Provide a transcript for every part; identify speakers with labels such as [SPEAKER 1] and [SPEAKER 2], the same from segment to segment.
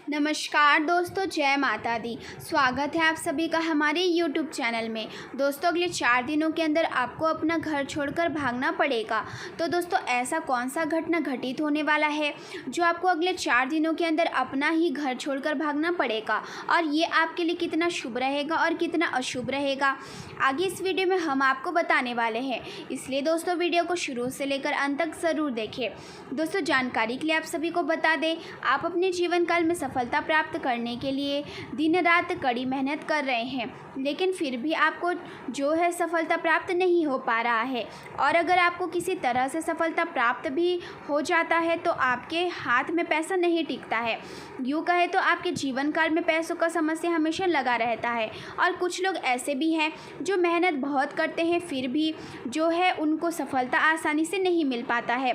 [SPEAKER 1] नमस्कार दोस्तों, जय माता दी। स्वागत है आप सभी का हमारे YouTube चैनल में। दोस्तों, अगले 4 दिनों के अंदर आपको अपना घर छोड़कर भागना पड़ेगा। तो दोस्तों, ऐसा कौन सा घटना घटित होने वाला है जो आपको अगले 4 दिनों के अंदर अपना ही घर छोड़कर भागना पड़ेगा, और ये आपके लिए कितना शुभ रहेगा और कितना अशुभ रहेगा, आगे इस वीडियो में हम आपको बताने वाले हैं। इसलिए दोस्तों, वीडियो को शुरू से लेकर अंत तक ज़रूर देखें। दोस्तों, जानकारी के लिए आप सभी को बता दें, आप अपने जीवन काल में सफलता प्राप्त करने के लिए दिन रात कड़ी मेहनत कर रहे हैं, लेकिन फिर भी आपको जो है सफलता प्राप्त नहीं हो पा रहा है। और अगर आपको किसी तरह से सफलता प्राप्त भी हो जाता है तो आपके हाथ में पैसा नहीं टिकता है। यूँ कहे तो आपके जीवन काल में पैसों का समस्या हमेशा लगा रहता है। और कुछ लोग ऐसे भी हैं जो मेहनत बहुत करते हैं, फिर भी जो है उनको सफलता आसानी से नहीं मिल पाता है,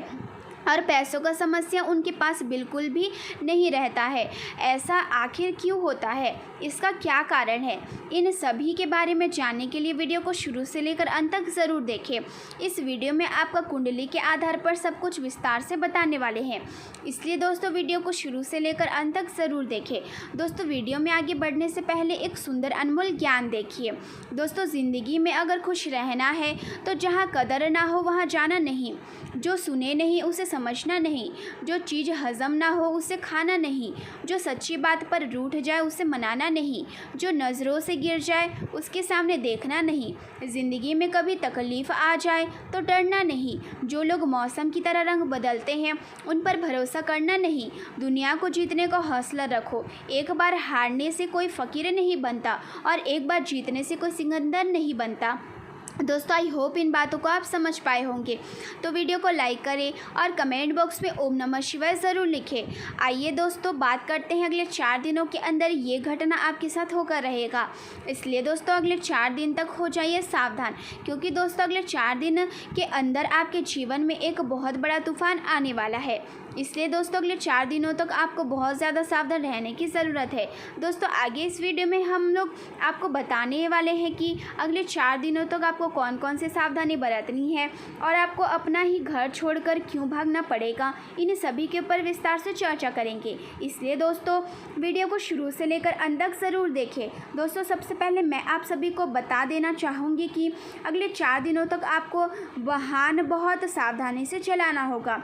[SPEAKER 1] और पैसों का समस्या उनके पास बिल्कुल भी नहीं रहता है। ऐसा आखिर क्यों होता है, इसका क्या कारण है, इन सभी के बारे में जानने के लिए वीडियो को शुरू से लेकर अंत तक ज़रूर देखें। इस वीडियो में आपका कुंडली के आधार पर सब कुछ विस्तार से बताने वाले हैं, इसलिए दोस्तों वीडियो को शुरू से लेकर अंत तक ज़रूर देखें। दोस्तों, वीडियो में आगे बढ़ने से पहले एक सुंदर अनमोल ज्ञान देखिए। दोस्तों, ज़िंदगी में अगर खुश रहना है तो जहाँ कदर ना हो वहाँ जाना नहीं, जो सुने नहीं उसे समझना नहीं, जो चीज़ हजम ना हो उसे खाना नहीं, जो सच्ची बात पर रूठ जाए उसे मनाना नहीं, जो नज़रों से गिर जाए उसके सामने देखना नहीं, ज़िंदगी में कभी तकलीफ़ आ जाए तो डरना नहीं, जो लोग मौसम की तरह रंग बदलते हैं उन पर भरोसा करना नहीं, दुनिया को जीतने का हौसला रखो। एक बार हारने से कोई फ़कीर नहीं बनता और एक बार जीतने से कोई सिकंदर नहीं बनता। दोस्तों, आई होप इन बातों को आप समझ पाए होंगे। तो वीडियो को लाइक करें और कमेंट बॉक्स में ओम नमः शिवाय ज़रूर लिखें। आइए दोस्तों, बात करते हैं अगले 4 दिनों के अंदर ये घटना आपके साथ होकर रहेगा। इसलिए दोस्तों, अगले 4 दिन तक हो जाइए सावधान, क्योंकि दोस्तों अगले 4 दिन के अंदर आपके जीवन में एक बहुत बड़ा तूफान आने वाला है। इसलिए दोस्तों, अगले 4 दिनों तक आपको बहुत ज़्यादा सावधान रहने की ज़रूरत है। दोस्तों, आगे इस वीडियो में हम लोग आपको बताने वाले हैं कि अगले 4 दिनों तक आपको कौन कौन सी सावधानी बरतनी है और आपको अपना ही घर छोड़कर क्यों भागना पड़ेगा, इन सभी के ऊपर विस्तार से चर्चा करेंगे। इसलिए दोस्तों, वीडियो को शुरू से लेकर अंत तक ज़रूर देखें। दोस्तों, सबसे पहले मैं आप सभी को बता देना चाहूँगी कि अगले 4 दिनों तक आपको वाहन बहुत सावधानी से चलाना होगा,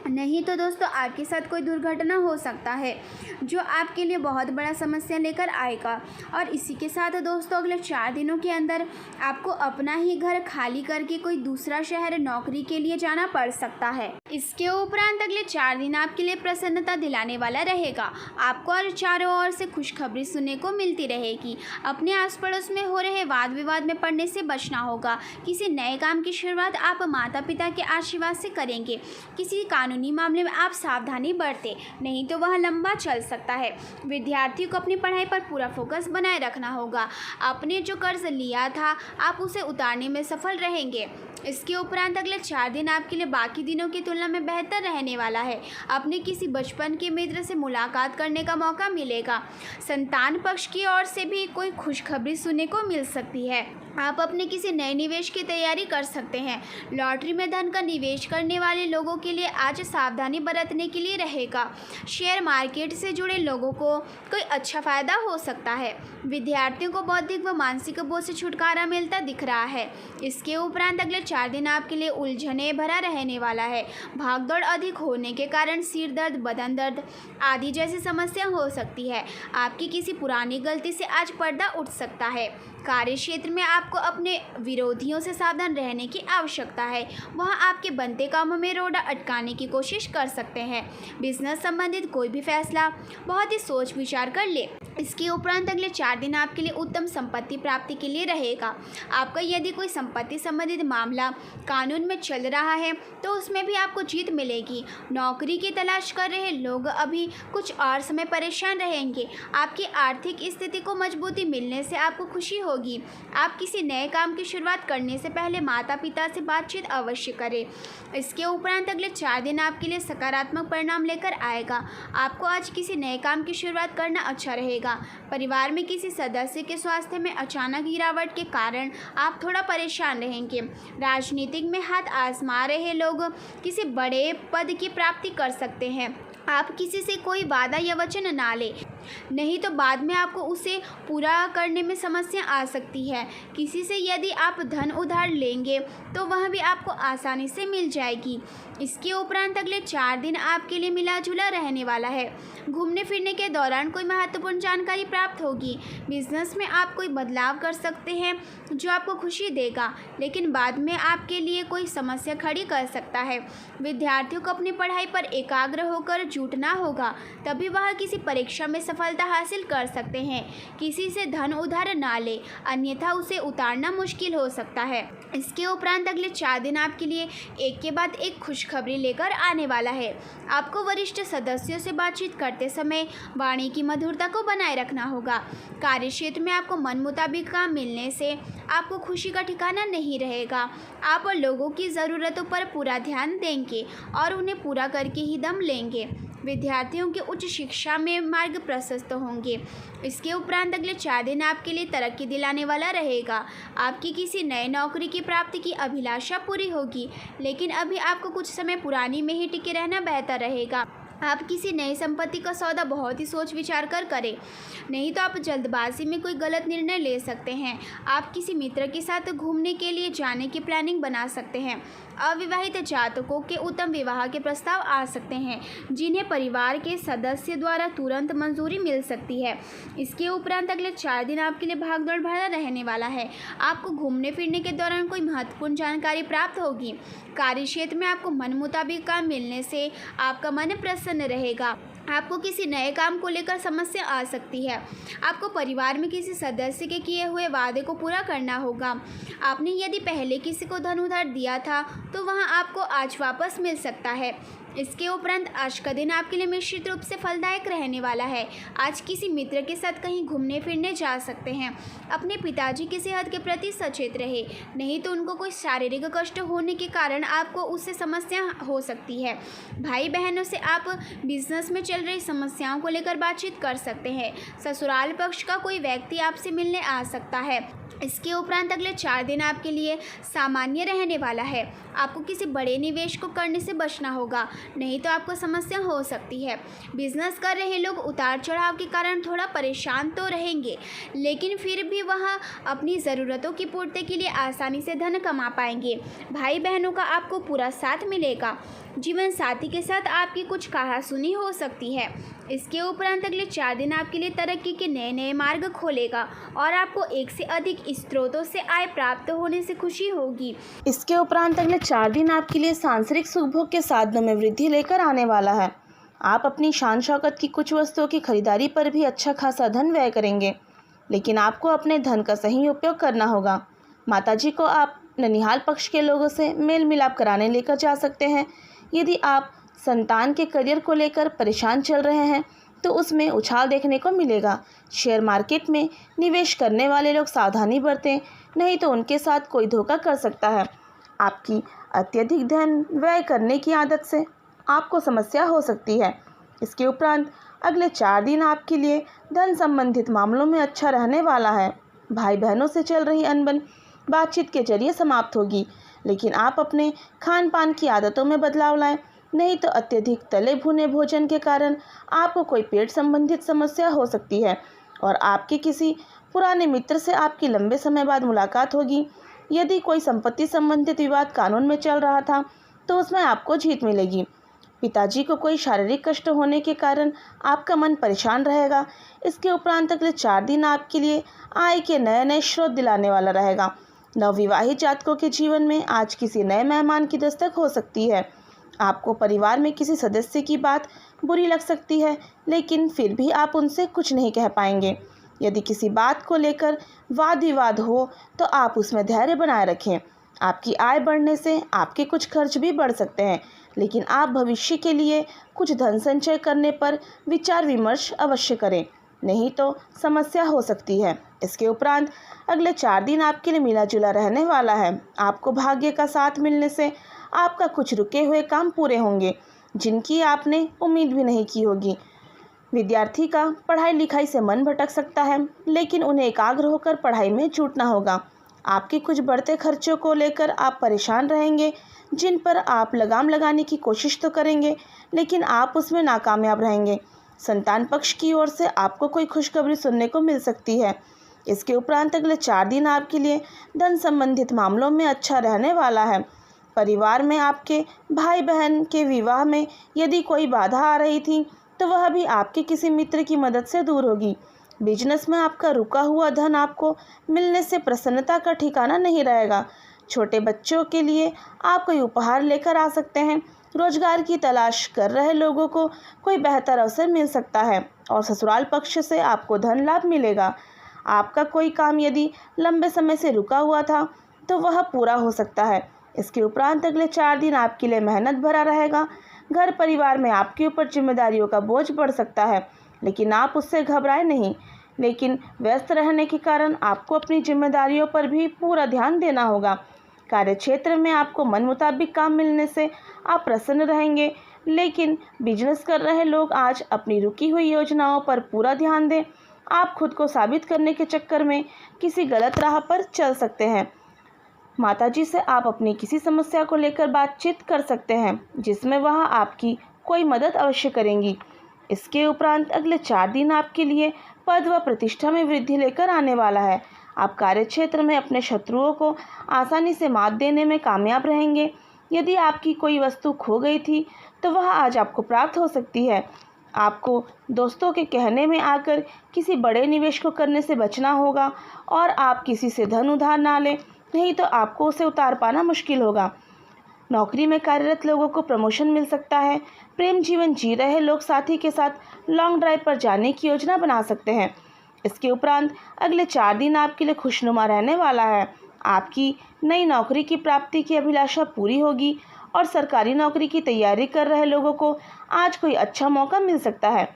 [SPEAKER 1] नहीं तो दोस्तों आपके साथ कोई दुर्घटना हो सकता है जो आपके लिए बहुत बड़ा समस्या लेकर आएगा। और इसी के साथ दोस्तों, अगले 4 दिनों के अंदर आपको अपना ही घर खाली करके कोई दूसरा शहर नौकरी के लिए जाना पड़ सकता है। इसके उपरांत अगले 4 दिन आपके लिए प्रसन्नता दिलाने वाला रहेगा। आपको और चारों ओर से खुशखबरी सुनने को मिलती रहेगी। अपने आस पड़ोस में हो रहे वाद विवाद में पड़ने से बचना होगा। किसी नए काम की शुरुआत आप माता पिता के आशीर्वाद से करेंगे। किसी कानूनी मामले में आप सावधानी बरतें, नहीं तो वह लंबा चल सकता है। विद्यार्थी को अपनी पढ़ाई पर पूरा फोकस बनाए रखना होगा। आपने जो कर्ज लिया था आप उसे उतारने में सफल रहेंगे। इसके उपरांत अगले 4 दिन आपके लिए बाकी दिनों की तुलना में बेहतर रहने वाला है। अपने किसी बचपन के मित्र से मुलाकात करने का मौका मिलेगा। संतान पक्ष की ओर से भी कोई खुशखबरी सुनने को मिल सकती है। आप अपने किसी नए निवेश की तैयारी कर सकते हैं। लॉटरी में धन का निवेश करने वाले लोगों के लिए आज सावधानी बरतने के लिए रहेगा। शेयर मार्केट से जुड़े लोगों को कोई अच्छा फ़ायदा हो सकता है। विद्यार्थियों को बौद्धिक व मानसिक बोझ से छुटकारा मिलता दिख रहा है। इसके उपरांत अगले 4 दिन आपके लिए उलझने भरा रहने वाला है। भागदौड़ अधिक होने के कारण सिर दर्द, बदन दर्द आदि जैसी समस्या हो सकती है। आपकी किसी पुरानी गलती से आज पर्दा उठ सकता है। कार्य क्षेत्र में आपको अपने विरोधियों से सावधान रहने की आवश्यकता है। वह आपके बनते कामों में रोड़ा अटकाने की कोशिश कर सकते हैं। बिजनेस संबंधित कोई भी फैसला बहुत ही सोच विचार कर ले। इसके उपरांत अगले 4 दिन आपके लिए उत्तम संपत्ति प्राप्ति के लिए रहेगा। आपका यदि कोई संपत्ति संबंधित मामला कानून में चल रहा है तो उसमें भी आपको जीत मिलेगी। नौकरी की तलाश कर रहे लोग अभी कुछ और समय परेशान रहेंगे। आपकी आर्थिक स्थिति को मजबूती मिलने से आपको खुशी होगी। आप किसी नए काम की शुरुआत करने से पहले माता पिता से बातचीत अवश्य करें। इसके उपरांत अगले 4 दिन आपके लिए सकारात्मक परिणाम लेकर आएगा। आपको आज किसी नए काम की शुरुआत करना अच्छा रहेगा। परिवार में किसी सदस्य के स्वास्थ्य में अचानक गिरावट के कारण आप थोड़ा परेशान रहेंगे। राजनीतिक में हाथ आजमा रहे लोग किसी बड़े पद की प्राप्ति कर सकते हैं। आप किसी से कोई वादा या वचन ना लें, नहीं तो बाद में आपको उसे पूरा करने में समस्या आ सकती है। किसी से यदि आप धन उधार लेंगे तो वह भी आपको आसानी से मिल जाएगी। इसके उपरांत अगले 4 दिन आपके लिए मिला जुला रहने वाला है। घूमने फिरने के दौरान कोई महत्वपूर्ण जानकारी प्राप्त होगी। बिजनेस में आप कोई बदलाव कर सकते हैं जो आपको खुशी देगा, लेकिन बाद में आपके लिए कोई समस्या खड़ी कर सकता है। विद्यार्थियों को अपनी पढ़ाई पर एकाग्र होकर जुटना होगा, तभी वह किसी परीक्षा में सफलता हासिल कर सकते हैं। किसी से धन उधार ना ले, अन्यथा उसे उतारना मुश्किल हो सकता है। इसके उपरांत अगले 4 दिन आपके लिए एक के बाद एक खुशखबरी लेकर आने वाला है। आपको वरिष्ठ सदस्यों से बातचीत करते समय वाणी की मधुरता को बनाए रखना होगा। कार्यक्षेत्र में आपको मन मुताबिक काम मिलने से आपको खुशी का ठिकाना नहीं रहेगा। आप लोगों की ज़रूरतों पर पूरा ध्यान देंगे और उन्हें पूरा करके ही दम लेंगे। विद्यार्थियों के उच्च शिक्षा में मार्ग प्रशस्त होंगे। इसके उपरांत अगले 4 दिन आपके लिए तरक्की दिलाने वाला रहेगा। आपकी किसी नए नौकरी की प्राप्ति की अभिलाषा पूरी होगी, लेकिन अभी आपको कुछ समय पुरानी में ही टिके रहना बेहतर रहेगा। आप किसी नई संपत्ति का सौदा बहुत ही सोच विचार कर करें, नहीं तो आप जल्दबाजी में कोई गलत निर्णय ले सकते हैं। आप किसी मित्र के साथ घूमने के लिए जाने की प्लानिंग बना सकते हैं। अविवाहित जातकों के उत्तम विवाह के प्रस्ताव आ सकते हैं, जिन्हें परिवार के सदस्य द्वारा तुरंत मंजूरी मिल सकती है। इसके उपरांत अगले 4 दिन आपके लिए भागदौड़ भरा रहने वाला है। आपको घूमने फिरने के दौरान कोई महत्वपूर्ण जानकारी प्राप्त होगी। कार्यक्षेत्र में आपको मन मुताबिक काम मिलने से आपका मन प्रसन्न रहेगा। आपको किसी नए काम को लेकर समस्या आ सकती है। आपको परिवार में किसी सदस्य के किए हुए वादे को पूरा करना होगा। आपने यदि पहले किसी को धन उधार दिया था तो वह आपको आज वापस मिल सकता है। इसके उपरांत आज का दिन आपके लिए निश्चित रूप से फलदायक रहने वाला है। आज किसी मित्र के साथ कहीं घूमने फिरने जा सकते हैं। अपने पिताजी की सेहत के प्रति सचेत रहे, नहीं तो उनको कोई शारीरिक कष्ट होने के कारण आपको उससे समस्या हो सकती है। भाई बहनों से आप बिजनेस में चल रही समस्याओं को लेकर बातचीत कर सकते हैं। ससुराल पक्ष का कोई व्यक्ति आपसे मिलने आ सकता है। इसके उपरांत अगले 4 दिन आपके लिए सामान्य रहने वाला है। आपको किसी बड़े निवेश को करने से बचना होगा, नहीं तो आपको समस्या हो सकती है। बिजनेस कर रहे लोग उतार चढ़ाव के कारण थोड़ा परेशान तो रहेंगे, लेकिन फिर भी वह अपनी ज़रूरतों की पूर्ति के लिए आसानी से धन कमा पाएंगे। भाई बहनों का आपको पूरा साथ मिलेगा। जीवन साथी के साथ आपकी कुछ कहासुनी हो सकती है। इसके उपरांत अगले 4 दिन आपके लिए तरक्की के नए नए मार्ग खोलेगा और आपको एक से अधिक स्रोतों से आय प्राप्त होने से खुशी होगी।
[SPEAKER 2] इसके उपरांत अगले 4 दिन आपके लिए सांसारिक सुख भोग के साधनों में वृद्धि लेकर आने वाला है। आप अपनी शान शौकत की कुछ वस्तुओं की खरीदारी पर भी अच्छा खासा धन व्यय करेंगे, लेकिन आपको अपने धन का सही उपयोग करना होगा। माताजी को आप ननिहाल पक्ष के लोगों से मेल मिलाप कराने लेकर जा सकते हैं। यदि आप संतान के करियर को लेकर परेशान चल रहे हैं तो उसमें उछाल देखने को मिलेगा। शेयर मार्केट में निवेश करने वाले लोग सावधानी बरतें, नहीं तो उनके साथ कोई धोखा कर सकता है। आपकी अत्यधिक धन व्यय करने की आदत से आपको समस्या हो सकती है। इसके उपरांत अगले 4 दिन आपके लिए धन संबंधित मामलों में अच्छा रहने वाला है। भाई बहनों से चल रही अनबन बातचीत के जरिए समाप्त होगी, लेकिन आप अपने खान पान की आदतों में बदलाव लाएं, नहीं तो अत्यधिक तले भुने भोजन के कारण आपको कोई पेट संबंधित समस्या हो सकती है और आपके किसी पुराने मित्र से आपकी लंबे समय बाद मुलाकात होगी। यदि कोई संपत्ति संबंधित विवाद कानून में चल रहा था तो उसमें आपको जीत मिलेगी। पिताजी को कोई शारीरिक कष्ट होने के कारण आपका मन परेशान रहेगा। इसके उपरांत अगले 4 दिन आपके लिए आय के नए नए स्रोत दिलाने वाला रहेगा। नवविवाहित जातकों के जीवन में आज किसी नए मेहमान की दस्तक हो सकती है। आपको परिवार में किसी सदस्य की बात बुरी लग सकती है, लेकिन फिर भी आप उनसे कुछ नहीं कह पाएंगे। यदि किसी बात को लेकर वाद विवाद हो तो आप उसमें धैर्य बनाए रखें। आपकी आय बढ़ने से आपके कुछ खर्च भी बढ़ सकते हैं, लेकिन आप भविष्य के लिए कुछ धन संचय करने पर विचार विमर्श अवश्य करें, नहीं तो समस्या हो सकती है। इसके उपरांत अगले 4 दिन आपके लिए मिला जुला रहने वाला है। आपको भाग्य का साथ मिलने से आपका कुछ रुके हुए काम पूरे होंगे, जिनकी आपने उम्मीद भी नहीं की होगी। विद्यार्थी का पढ़ाई लिखाई से मन भटक सकता है, लेकिन उन्हें एकाग्र होकर पढ़ाई में जुटना होगा। आपके कुछ बढ़ते खर्चों को लेकर आप परेशान रहेंगे, जिन पर आप लगाम लगाने की कोशिश तो करेंगे, लेकिन आप उसमें नाकामयाब रहेंगे। संतान पक्ष की ओर से आपको कोई खुशखबरी सुनने को मिल सकती है। इसके उपरांत अगले 4 दिन आपके लिए धन संबंधित मामलों में अच्छा रहने वाला है। परिवार में आपके भाई बहन के विवाह में यदि कोई बाधा आ रही थी तो वह भी आपके किसी मित्र की मदद से दूर होगी। बिजनेस में आपका रुका हुआ धन आपको मिलने से प्रसन्नता का ठिकाना नहीं रहेगा। छोटे बच्चों के लिए आप कोई उपहार लेकर आ सकते हैं। रोजगार की तलाश कर रहे लोगों को कोई बेहतर अवसर मिल सकता है और ससुराल पक्ष से आपको धन लाभ मिलेगा। आपका कोई काम यदि लंबे समय से रुका हुआ था तो वह पूरा हो सकता है। इसके उपरांत अगले 4 दिन आपके लिए मेहनत भरा रहेगा। घर परिवार में आपके ऊपर जिम्मेदारियों का बोझ बढ़ सकता है, लेकिन आप उससे घबराए नहीं। लेकिन व्यस्त रहने के कारण आपको अपनी जिम्मेदारियों पर भी पूरा ध्यान देना होगा। कार्यक्षेत्र में आपको मन मुताबिक काम मिलने से आप प्रसन्न रहेंगे, लेकिन बिजनेस कर रहे लोग आज अपनी रुकी हुई योजनाओं पर पूरा ध्यान दें। आप खुद को साबित करने के चक्कर में किसी गलत राह पर चल सकते हैं। माताजी से आप अपनी किसी समस्या को लेकर बातचीत कर सकते हैं, जिसमें वह आपकी कोई मदद अवश्य करेंगी। इसके उपरांत अगले 4 दिन आपके लिए पद व प्रतिष्ठा में वृद्धि लेकर आने वाला है। आप कार्यक्षेत्र में अपने शत्रुओं को आसानी से मात देने में कामयाब रहेंगे। यदि आपकी कोई वस्तु खो गई थी तो वह आज आपको प्राप्त हो सकती है। आपको दोस्तों के कहने में आकर किसी बड़े निवेश को करने से बचना होगा और आप किसी से धन उधार ना लें, नहीं तो आपको उसे उतार पाना मुश्किल होगा। नौकरी में कार्यरत लोगों को प्रमोशन मिल सकता है। प्रेम जीवन जी रहे लोग साथी के साथ लॉन्ग ड्राइव पर जाने की योजना बना सकते हैं। इसके उपरांत अगले 4 दिन आपके लिए खुशनुमा रहने वाला है। आपकी नई नौकरी की प्राप्ति की अभिलाषा पूरी होगी और सरकारी नौकरी की तैयारी कर रहे लोगों को आज कोई अच्छा मौका मिल सकता है।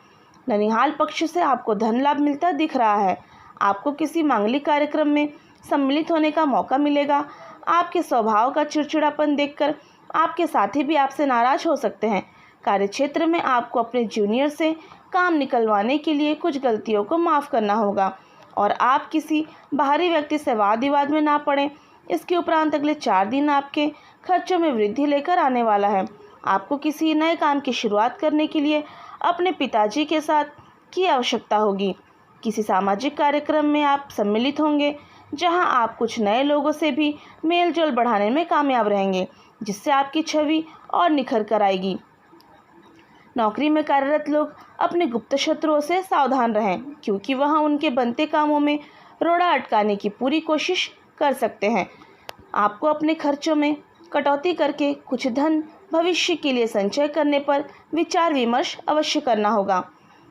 [SPEAKER 2] ननिहाल पक्ष से आपको धन लाभ मिलता दिख रहा है। आपको किसी मांगलिक कार्यक्रम में सम्मिलित होने का मौका मिलेगा। आपके स्वभाव का चिड़चिड़ापन देखकर आपके साथी भी आपसे नाराज हो सकते हैं। कार्यक्षेत्र में आपको अपने जूनियर से काम निकलवाने के लिए कुछ गलतियों को माफ़ करना होगा और आप किसी बाहरी व्यक्ति से वाद विवाद में ना पड़ें। इसके उपरांत अगले 4 दिन आपके खर्चों में वृद्धि लेकर आने वाला है। आपको किसी नए काम की शुरुआत करने के लिए अपने पिताजी के साथ की आवश्यकता होगी। किसी सामाजिक कार्यक्रम में आप सम्मिलित होंगे, जहां आप कुछ नए लोगों से भी मेल जोल बढ़ाने में कामयाब रहेंगे, जिससे आपकी छवि और निखर कर आएगी। नौकरी में कार्यरत लोग अपने गुप्त शत्रुओं से सावधान रहें, क्योंकि वह उनके बनते कामों में रोड़ा अटकाने की पूरी कोशिश कर सकते हैं। आपको अपने खर्चों में कटौती करके कुछ धन भविष्य के लिए संचय करने पर विचार विमर्श अवश्य करना होगा।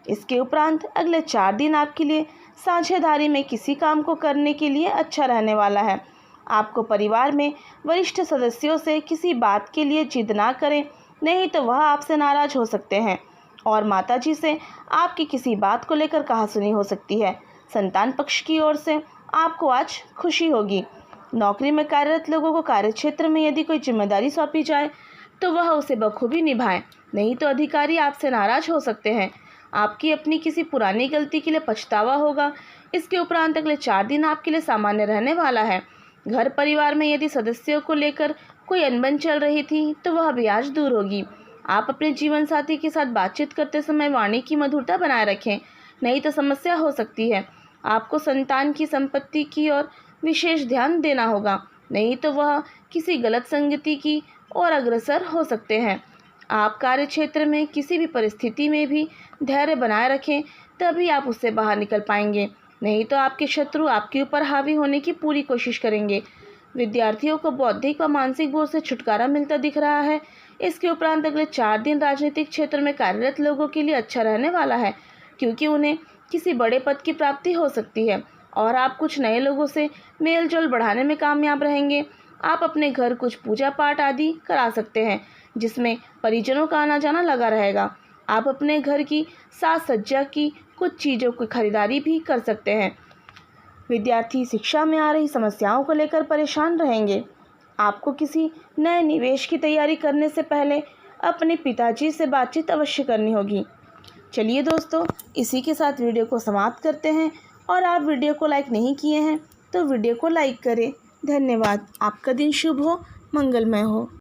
[SPEAKER 2] इसके उपरांत अगले 4 दिन आपके लिए साझेदारी में किसी काम को करने के लिए अच्छा रहने वाला है। आपको परिवार में वरिष्ठ सदस्यों से किसी बात के लिए जिद ना करें, नहीं तो वह आपसे नाराज हो सकते हैं और माताजी से आपकी किसी बात को लेकर कहासुनी हो सकती है। संतान पक्ष की ओर से आपको आज खुशी होगी। नौकरी में कार्यरत लोगों को कार्यक्षेत्र में यदि कोई जिम्मेदारी सौंपी जाए तो वह उसे बखूबी निभाएं, नहीं तो अधिकारी आपसे नाराज हो सकते हैं। आपकी अपनी किसी पुरानी गलती के लिए पछतावा होगा। इसके उपरांत अगले 4 दिन आपके लिए सामान्य रहने वाला है। घर परिवार में यदि सदस्यों को लेकर कोई अनबन चल रही थी तो वह भी आज दूर होगी। आप अपने जीवन साथी के साथ बातचीत करते समय वाणी की मधुरता बनाए रखें, नहीं तो समस्या हो सकती है। आपको संतान की संपत्ति की ओर विशेष ध्यान देना होगा, नहीं तो वह किसी गलत संगति की ओर अग्रसर हो सकते हैं। आप कार्यक्षेत्र में किसी भी परिस्थिति में भी धैर्य बनाए रखें, तभी आप उससे बाहर निकल पाएंगे, नहीं तो आपके शत्रु आपके ऊपर हावी होने की पूरी कोशिश करेंगे। विद्यार्थियों को बौद्धिक व मानसिक बोझ से छुटकारा मिलता दिख रहा है। इसके उपरांत अगले 4 दिन राजनीतिक क्षेत्र में कार्यरत लोगों के लिए अच्छा रहने वाला है, क्योंकि उन्हें किसी बड़े पद की प्राप्ति हो सकती है और आप कुछ नए लोगों से मेल जोल बढ़ाने में कामयाब रहेंगे। आप अपने घर कुछ पूजा पाठ आदि करा सकते हैं, जिसमें परिजनों का आना जाना लगा रहेगा। आप अपने घर की साज सज्जा की कुछ चीज़ों की खरीदारी भी कर सकते हैं। विद्यार्थी शिक्षा में आ रही समस्याओं को लेकर परेशान रहेंगे। आपको किसी नए निवेश की तैयारी करने से पहले अपने पिताजी से बातचीत अवश्य करनी होगी। चलिए दोस्तों, इसी के साथ वीडियो को समाप्त करते हैं और आप वीडियो को लाइक नहीं किए हैं तो वीडियो को लाइक करें, धन्यवाद। आपका दिन शुभ हो, मंगलमय हो।